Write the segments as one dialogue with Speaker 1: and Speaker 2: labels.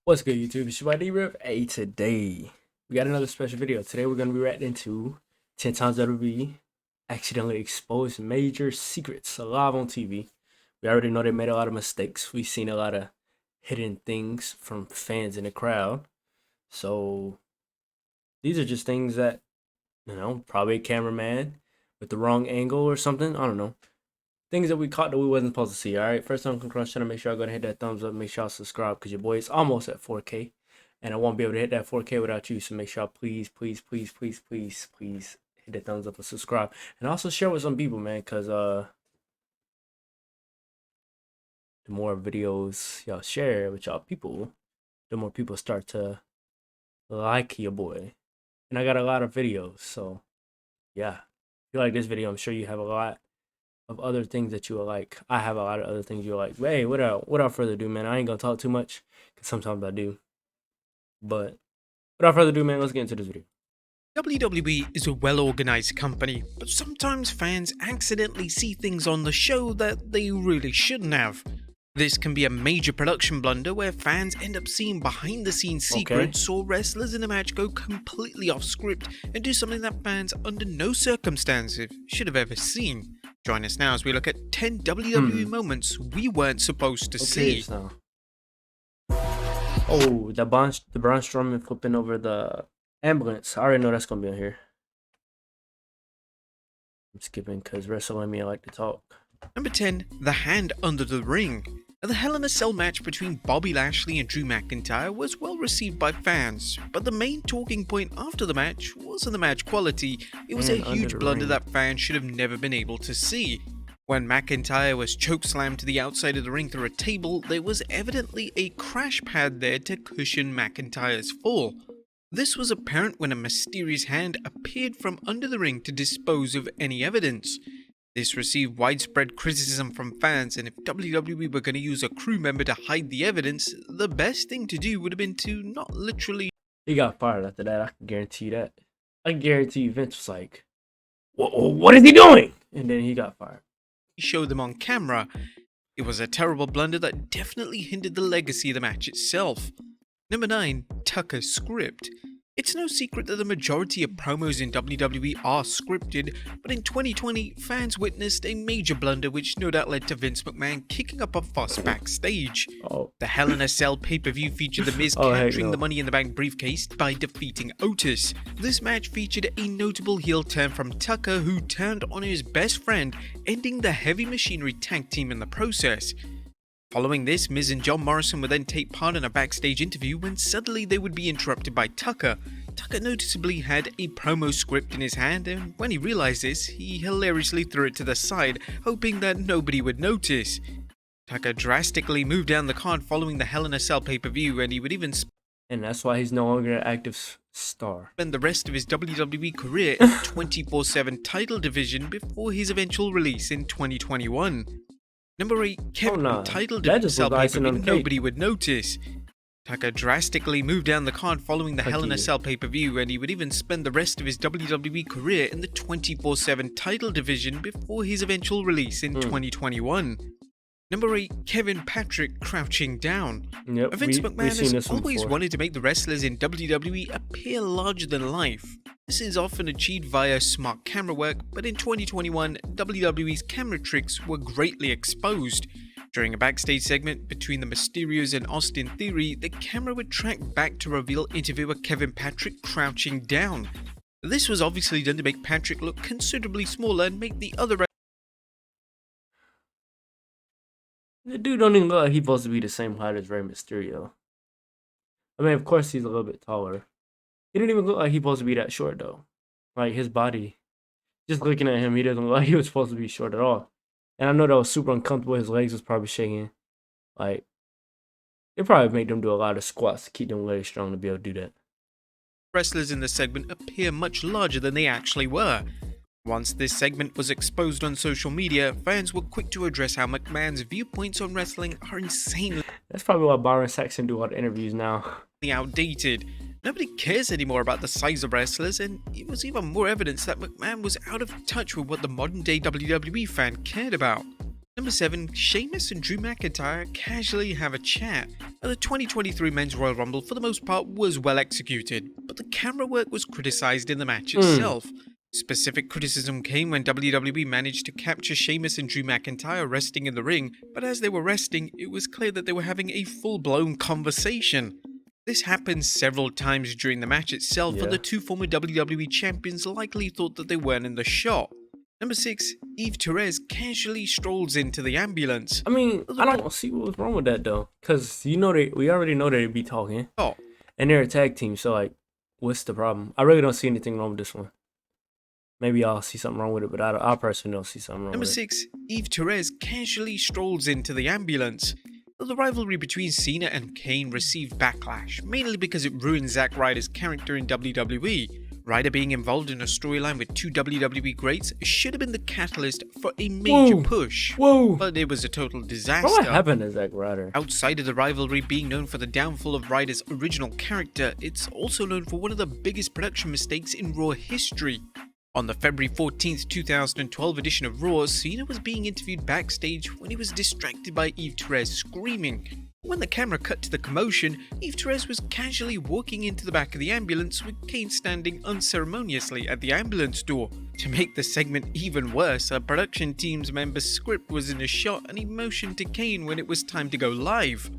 Speaker 1: What's good, YouTube? It's your boy D-Rip. Hey, today we got another special video. Today we're going to be reacting to 10 times WWE accidentally exposed major secrets live on TV. We already know they made a lot of mistakes. We've seen a lot of hidden things from fans in the crowd. So these are just things that, probably a cameraman with the wrong angle or something. I don't know. Things that we caught that we wasn't supposed to see. All right, first time come channel, make sure y'all go and hit that thumbs up, make sure y'all subscribe, because your boy is almost at 4K and I won't be able to hit that 4K without you. So make sure y'all please hit that thumbs up and subscribe, and also share with some people, man, because the more videos y'all share with y'all people, the more people start to like your boy. And I got a lot of videos, so yeah, if you like this video, I'm sure you have a lot of other things that you will like. I have a lot of other things you'll like. Hey, without further ado, man, I ain't gonna talk too much, because sometimes I do. But without further ado, man, let's get into this video.
Speaker 2: WWE is a well-organized company, but sometimes fans accidentally see things on the show that they really shouldn't have. This can be a major production blunder where fans end up seeing behind-the-scenes secrets, or wrestlers in a match go completely off script and do something that fans under no circumstances should have ever seen. Join us now as we look at 10 WWE moments we weren't supposed to see.
Speaker 1: So. Oh, the Braun Strowman flipping over the ambulance. I already know that's gonna be on here. I'm skipping because wrestling me, I like to talk.
Speaker 2: Number 10, the hand under the ring. The Hell in a Cell match between Bobby Lashley and Drew McIntyre was well received by fans, but the main talking point after the match wasn't the match quality. It was a huge blunder that fans should have never been able to see. When McIntyre was chokeslammed to the outside of the ring through a table, there was evidently a crash pad there to cushion McIntyre's fall. This was apparent when a mysterious hand appeared from under the ring to dispose of any evidence. This received widespread criticism from fans, and if WWE were going to use a crew member to hide the evidence, the best thing to do would have been to not literally...
Speaker 1: He got fired after that, I can guarantee you that. I guarantee you Vince was like, what is he doing? And then he got fired.
Speaker 2: Show them on camera. It was a terrible blunder that definitely hindered the legacy of the match itself. Number 9. Tucker's script. It's no secret that the majority of promos in WWE are scripted, but in 2020, fans witnessed a major blunder which no doubt led to Vince McMahon kicking up a fuss backstage. The Hell in a Cell pay-per-view featured The Miz capturing the Money in the Bank briefcase by defeating Otis. This match featured a notable heel turn from Tucker, who turned on his best friend, ending the Heavy Machinery tag team in the process. Following this, Miz and John Morrison would then take part in a backstage interview when suddenly they would be interrupted by Tucker. Tucker noticeably had a promo script in his hand, and when he realized this, he hilariously threw it to the side, hoping that nobody would notice. Tucker drastically moved down the card following the Hell in a Cell pay-per-view, and he would even
Speaker 1: and that's why he's no longer an active star.
Speaker 2: Spend the rest of his WWE career in the 24/7 title division before his eventual release in 2021. Number 8, Kevin titled himself pay-per-view nobody would notice. Tucker drastically moved down the card following the Hell in a Cell pay-per-view, and he would even spend the rest of his WWE career in the 24/7 title division before his eventual release in 2021. Number 8, Kevin Patrick crouching down. Vince McMahon has always wanted to make the wrestlers in WWE appear larger than life. This is often achieved via smart camera work, but in 2021, WWE's camera tricks were greatly exposed. During a backstage segment between the Mysterios and Austin Theory, the camera would track back to reveal interviewer Kevin Patrick crouching down. This was obviously done to make Patrick look considerably smaller and make the other...
Speaker 1: The dude don't even look like he's supposed to be the same height as Rey Mysterio. I mean, of course he's a little bit taller. He didn't even look like he's supposed to be that short, though. Like, his body. Just looking at him, he doesn't look like he was supposed to be short at all. And I know that was super uncomfortable. His legs was probably shaking. Like, it probably made them do a lot of squats to keep them legs strong to be able to do that.
Speaker 2: Wrestlers in the segment appear much larger than they actually were. Once this segment was exposed on social media, fans were quick to address how McMahon's viewpoints on wrestling are insanely...
Speaker 1: That's probably why Byron Saxton do all the interviews now.
Speaker 2: ...outdated. Nobody cares anymore about the size of wrestlers, and it was even more evidence that McMahon was out of touch with what the modern-day WWE fan cared about. Number 7, Sheamus and Drew McIntyre casually have a chat. Now, the 2023 Men's Royal Rumble for the most part was well executed, but the camera work was criticised in the match itself. Specific criticism came when WWE managed to capture Sheamus and Drew McIntyre resting in the ring, but as they were resting, it was clear that they were having a full-blown conversation. This happened several times during the match itself, but the two former WWE champions likely thought that they weren't in the shot. Number 6, Therese casually strolls into the ambulance.
Speaker 1: I mean, I don't see what was wrong with that though, because we already know they'd be talking, and they're a tag team. So like, what's the problem? I really don't see anything wrong with this one. Maybe I'll see something wrong with it, but I personally don't see something wrong
Speaker 2: Number
Speaker 1: with it.
Speaker 2: Number 6, Therese casually strolls into the ambulance. The rivalry between Cena and Kane received backlash, mainly because it ruined Zack Ryder's character in WWE. Ryder being involved in a storyline with two WWE greats should have been the catalyst for a major push. But it was a total disaster.
Speaker 1: What happened to Zack Ryder?
Speaker 2: Outside of the rivalry being known for the downfall of Ryder's original character, it's also known for one of the biggest production mistakes in Raw history. On the February 14th, 2012 edition of Raw, Cena was being interviewed backstage when he was distracted by Therese screaming. When the camera cut to the commotion, Therese was casually walking into the back of the ambulance with Kane standing unceremoniously at the ambulance door. To make the segment even worse, a production team's member's script was in a shot and he motioned to Kane when it was time to go live.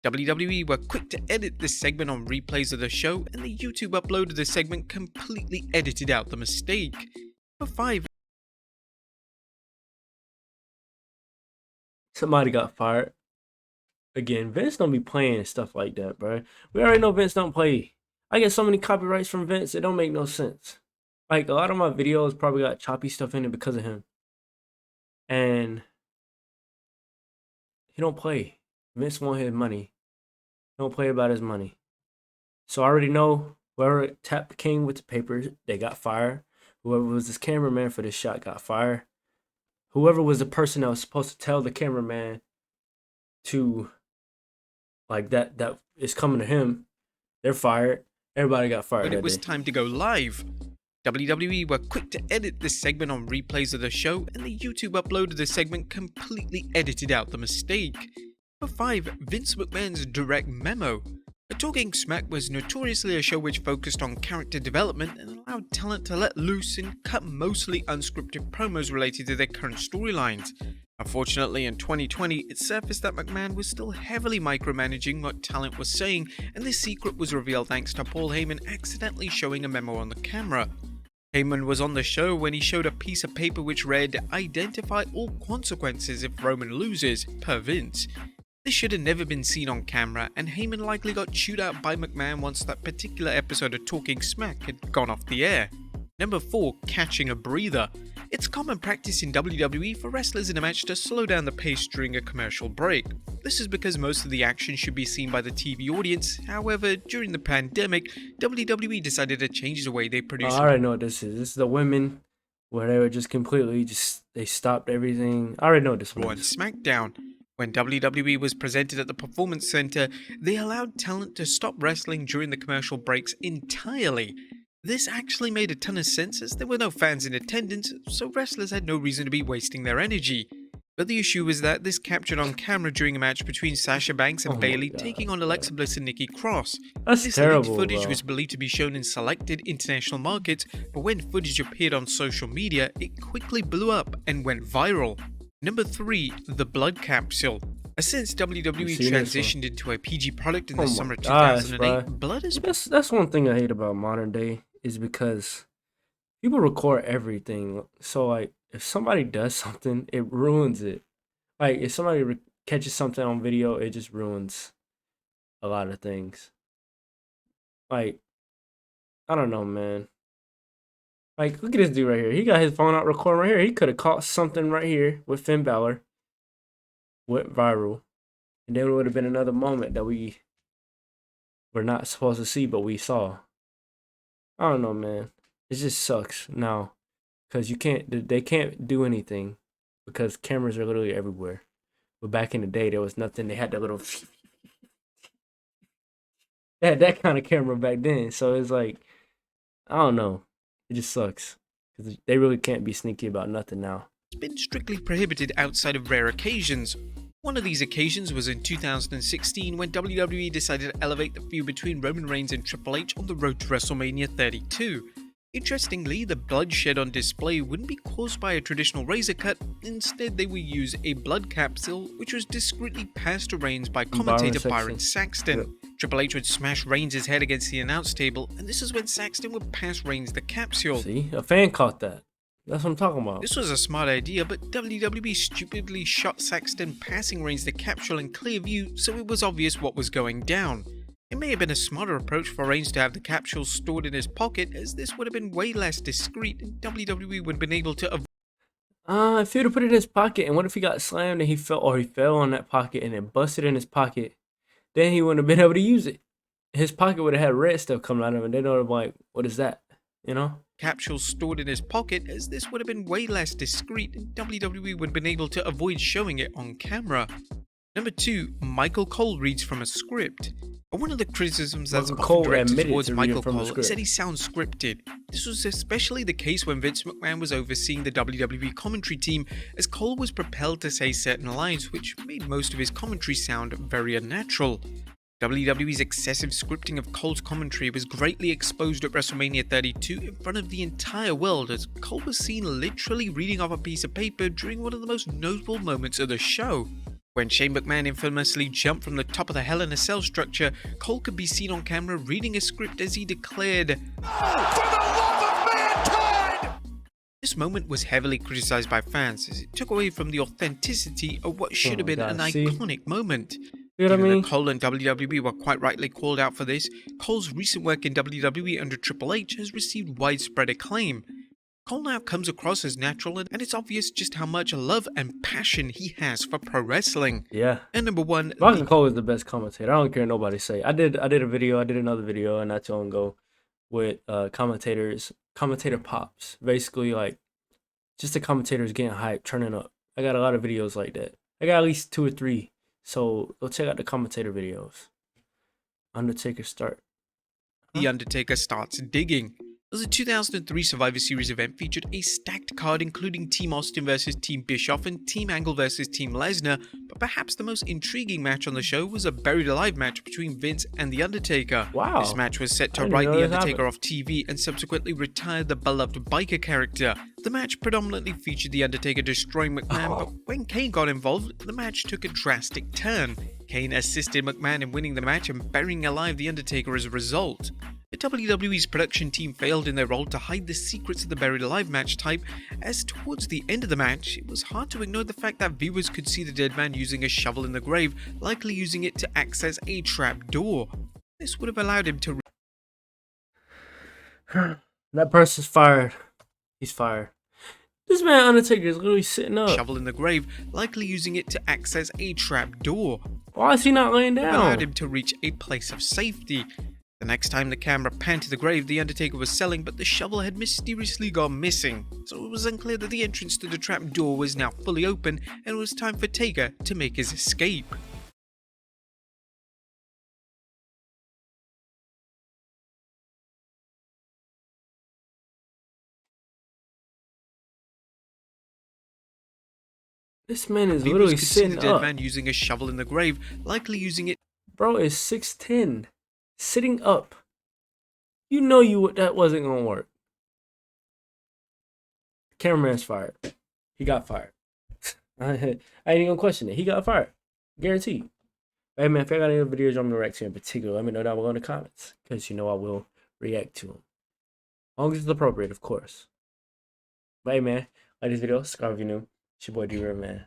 Speaker 2: WWE were quick to edit this segment on replays of the show, and the YouTube upload of the segment completely edited out the mistake. Number 5.
Speaker 1: Somebody got fired. Again, Vince don't be playing stuff like that, bro. We already know Vince don't play. I get so many copyrights from Vince, it don't make no sense. Like, a lot of my videos probably got choppy stuff in it because of him. And he don't play. Vince want his money. He don't play about his money. So I already know whoever tapped King with the papers, they got fired. Whoever was his cameraman for this shot got fired. Whoever was the person that was supposed to tell the cameraman to, like, that is coming to him, they're fired. Everybody got fired.
Speaker 2: When it was time to go live, WWE were quick to edit this segment on replays of the show, and the YouTube upload of the segment completely edited out the mistake. Number 5, Vince McMahon's direct memo. Talking Smack was notoriously a show which focused on character development and allowed talent to let loose and cut mostly unscripted promos related to their current storylines. Unfortunately, in 2020, it surfaced that McMahon was still heavily micromanaging what talent was saying, and this secret was revealed thanks to Paul Heyman accidentally showing a memo on the camera. Heyman was on the show when he showed a piece of paper which read, "Identify all consequences if Roman loses, per Vince." This should have never been seen on camera, and Heyman likely got chewed out by McMahon once that particular episode of Talking Smack had gone off the air. Number 4, catching a breather. It's common practice in WWE for wrestlers in a match to slow down the pace during a commercial break. This is because most of the action should be seen by the TV audience. However, during the pandemic, WWE decided to change the way they produce.
Speaker 1: I already know what this is. This is the women where they were just completely they stopped everything. I already know what this one.
Speaker 2: Raw and SmackDown. When WWE was presented at the Performance Center, they allowed talent to stop wrestling during the commercial breaks entirely. This actually made a ton of sense as there were no fans in attendance, so wrestlers had no reason to be wasting their energy. But the issue was that this captured on camera during a match between Sasha Banks and Bayley taking on Alexa Bliss and Nikki Cross.
Speaker 1: That's terrible,
Speaker 2: footage
Speaker 1: bro.
Speaker 2: was believed to be shown in selected international markets, but when footage appeared on social media, it quickly blew up and went viral. Number 3, the blood capsule. Since WWE transitioned into a PG product in the summer of 2008, blood is...
Speaker 1: That's one thing I hate about modern day, is because people record everything. So, like, if somebody does something, it ruins it. Like, if somebody catches something on video, it just ruins a lot of things. Like, I don't know, man. Like, look at this dude right here. He got his phone out recording right here. He could have caught something right here with Finn Balor. Went viral. And then it would have been another moment that we were not supposed to see, but we saw. I don't know, man. It just sucks now. Because they can't do anything. Because cameras are literally everywhere. But back in the day, there was nothing. They had that little... They had that kind of camera back then. So it's like, I don't know. It just sucks. Because they really can't be sneaky about nothing now.
Speaker 2: It's been strictly prohibited outside of rare occasions. One of these occasions was in 2016 when WWE decided to elevate the feud between Roman Reigns and Triple H on the road to WrestleMania 32. Interestingly, the bloodshed on display wouldn't be caused by a traditional razor cut. Instead, they would use a blood capsule, which was discreetly passed to Reigns by commentator Byron Saxton.
Speaker 1: Yep.
Speaker 2: Triple H would smash Reigns' head against the announce table, and this is when Saxton would pass Reigns the capsule.
Speaker 1: See, a fan caught that. That's what I'm talking about.
Speaker 2: This was a smart idea, but WWE stupidly shot Saxton passing Reigns the capsule in clear view, so it was obvious what was going down. It may have been a smarter approach for Reigns to have the capsule stored in his pocket, as this would have been way less discreet, and WWE would have been able to avoid.
Speaker 1: If he would have put it in his pocket, and what if he got slammed and he fell on that pocket and then busted in his pocket, then he wouldn't have been able to use it. His pocket would have had red stuff coming out of it, and they would have been like, what is that? You know?
Speaker 2: Capsule stored in his pocket, as this would have been way less discreet, and WWE would have been able to avoid showing it on camera. Number 2, Michael Cole reads from a script. One of the criticisms that's often directed towards Michael Cole is that he sounds scripted. This was especially the case when Vince McMahon was overseeing the WWE commentary team, as Cole was propelled to say certain lines which made most of his commentary sound very unnatural. WWE's excessive scripting of Cole's commentary was greatly exposed at WrestleMania 32 in front of the entire world, as Cole was seen literally reading off a piece of paper during one of the most notable moments of the show. When Shane McMahon infamously jumped from the top of the Hell in a Cell structure, Cole could be seen on camera reading a script as he declared, "Oh, for the love of mankind!" This moment was heavily criticized by fans, as it took away from the authenticity of what should have been an iconic moment.
Speaker 1: You know what I mean?
Speaker 2: That Cole and WWE were quite rightly called out for this, Cole's recent work in WWE under Triple H has received widespread acclaim. Cole now comes across as natural, and it's obvious just how much love and passion he has for pro wrestling.
Speaker 1: Yeah.
Speaker 2: And number 1,
Speaker 1: Michael Cole is the best commentator. I don't care what nobody say. I did another video not too long ago with commentator pops. Basically, like, just the commentators getting hyped, turning up. I got a lot of videos like that. I got at least 2 or 3. So go check out the commentator videos. Undertaker start.
Speaker 2: The Undertaker starts digging. The 2003 Survivor Series event featured a stacked card including Team Austin vs Team Bischoff and Team Angle vs Team Lesnar, but perhaps the most intriguing match on the show was a buried alive match between Vince and The Undertaker.
Speaker 1: Wow.
Speaker 2: This match was set to write The Undertaker off TV and subsequently retire the beloved biker character. The match predominantly featured The Undertaker destroying McMahon, but when Kane got involved, the match took a drastic turn. Kane assisted McMahon in winning the match and burying alive The Undertaker as a result. The WWE's production team failed in their role to hide the secrets of the buried alive match type, as towards the end of the match, it was hard to ignore the fact that viewers could see the dead man using a shovel in the grave, likely using it to access a trap door. This would have allowed him to...
Speaker 1: That person's fired. He's fired. This man Undertaker is literally sitting up.
Speaker 2: Shovel in the grave, likely using it to access a trap door.
Speaker 1: Why is he not laying down?
Speaker 2: Allowed him to reach a place of safety. The next time the camera panned to the grave, The Undertaker was selling, but the shovel had mysteriously gone missing, so it was unclear that the entrance to the trap door was now fully open, and it was time for Taker to make his escape.
Speaker 1: This man is literally sitting
Speaker 2: the dead
Speaker 1: up.
Speaker 2: Man using a shovel in the grave, likely using it.
Speaker 1: Bro is 6'10", sitting up. You know that wasn't gonna work. Cameraman's fired. He got fired. I ain't even gonna question it. He got fired. Guaranteed. Hey man, if I got any videos I'm gonna react to in particular, let me know down below in the comments, because you know I will react to them. As long as it's appropriate, of course. But hey man, like this video, subscribe if you're new. It's your boy D-Rev, man.